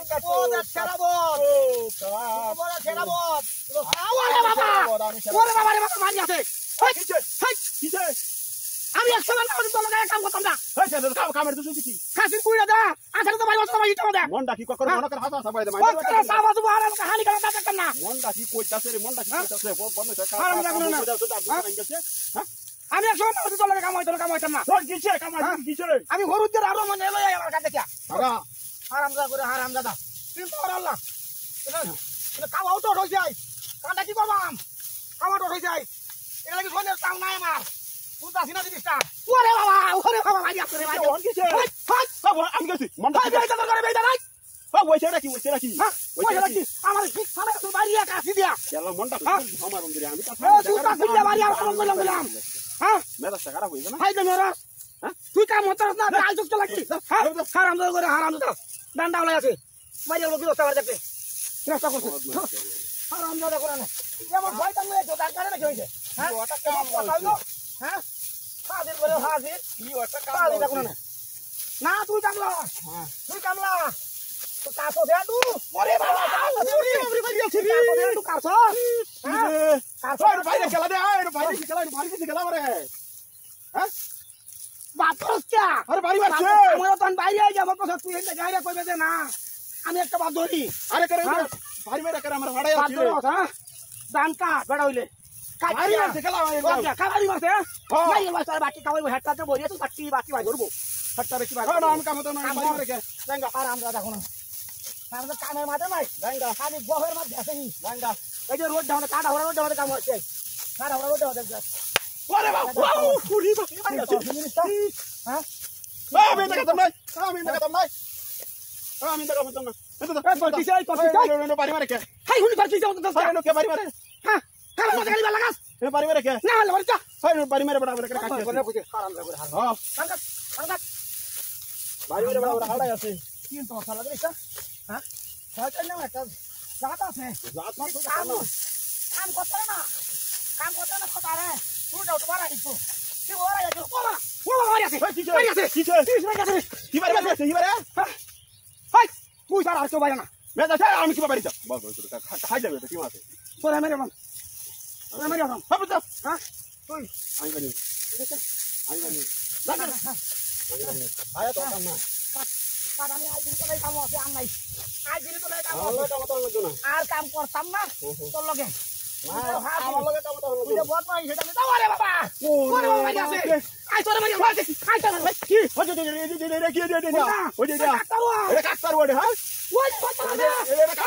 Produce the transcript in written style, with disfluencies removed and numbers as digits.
কাটুম ছেড়াবত বড় ছেড়াবত ওরে বাবা রে বাবা মারি আছে কিছে আমি 100 বার না তোর কাম করতাম না কামের দুজন কি খাসির কুইরা দা আছাড় তো ভাই বসে ভাই ইটা দা মনটা কি করে মনকার হাসা সবাই দে মাইরা সাবাস বাড়া কাহিনী করা দাদা না মনটা কি কইতাছে রে মনটা কি কইতাছে বন্ধ করে কাম গেছে হ্যাঁ আমি 100 বার না তোর কাম হইতাম না তোর কিছে কাম কিছে আমি হরুদের আরো মনে লই আমার কাছে কি বাবা হারামজাদা কিন্তু আর আল্লাহ এটা খাওয়াও তো হই যায় কাঁটা কি করবাম খাওয়া তো হই যায় এটা কি সোনের তাও নাই আমার বুঝতা সিনা দিসটা ওরে বাবা মারি আছে রে ভাই কোন কিছে সব আমি গেছি মনটা যাই তো করে বেইদা নাই ও ওইছে নাকি আমার ঠিক সামনে তো বাড়িয়া কাছি দিয়া চলো মনটা আমার অন্দরে আমি তো সুতা দিলে বাড়িয়া বললাম হ্যাঁ মেরা টাকা হইছে না হাইদে মেরা তুই কাম হতাস না আজ তো লাগি হারামজাদা করে হারামজাদা ডান্ডা হলাই আছে মারিয়া লোক ব্যবস্থা করে দেখতে চেষ্টা করছে হারামজাদা করে না যেমন শয়তান লয়ে তো ডাক্তারে নাকি হইছে হ্যাঁ ওটা কাম হইলো হ্যাঁ হাজির করে হাজির কি ওটা কাম হইলো কোন না তুই কামলা হ্যাঁ তুই কামলা তো কাছো দে তু ওরে বাবা ওরে বাড়ি আছে রে কাছো দে তু কাছো হ্যাঁ কাছো বাইরে খেলা দে এর বাইরে খেলা এর বাইরে খেলা করে হ্যাঁ বাতস क्या अरे बारी बार से हमरा तन बारी आ जा मत तू एने गायरा कोई दे ना আমি একটা বাদ ধরি আরে করে বারি মেরা করে আমার ভাড়াই আছে হ্যাঁ দান কা বড় হইলে বারি মারছে খেলা কাবারি মারছে বারি মারছে বাকি কাবারি হেডটাতে বরিয়ে তো বাকি ভাই ধরবো হেডটা বেশি ভাই না আমি কাম তো না বারি মেরে কে জাঙ্গা আরাম দাদা কোন আমরা তো কামের মাঝে নাই জাঙ্গা খালি বহের মধ্যে আছে নি জাঙ্গা এই যে রোড ডাউনে কাটা হরা রোড ডাউনে কাম হচ্ছে কাটা হরা রোড ডাউনে ওরে বাবা পুরি বাকি ভাই হ্যাঁ আমি দেখা তো নাই আমি দেখা তো নাই আমি দেখা তো না এটা তো করছি যাই বাড়ি মারে কে হাই হুনি করছি যাও তো সারা কে বাড়ি মারে হ্যাঁ কাল মত গালি লাগাস এ বাড়ি মারে কে না লড় যা হাই বাড়ি মারে বড় বড় কাটছে করে বুঝে হারাম করে হ্যাঁ কাট বাড়ি মারে বড় বড় হাড়াই আছে তিন তো সালা দিছ হ্যাঁ সাইকেল না একটা জাত আছে জাত না তো কাম করতে না কথা রে তুই যাও তো বাড়া দিছ কি ওরা যাও কোলা ওলা মারি আছে কি বাড়ি আছে হাই তুই সারা আসো বাইরে না মেজা ছাড় আমি কি বাড়ি যা বল খাই যাবে তো কি আছে তোরা মেরে মান তোরা মেরে মান সব তো হ্যাঁ তুই আমি বানি লাগা আয়া তো কাম না কাদানি আই দিন তো নাই কাম আছে আম নাই আই দিন তো নাই কাম আছে কাম তো লাগতো না আর কাম করতাম না তোর লগে না আমার লগে কাম তো লাগতো তুই বহুত নাই সেটা দাও আরে বাবা ওরে বাবা মারি আছে আই তোরা মারি আছে আই তোরা ভাই কি ওই যে কি দে ওই যে এটা কাটতার ওরে হ্যাঁ ওই কথা না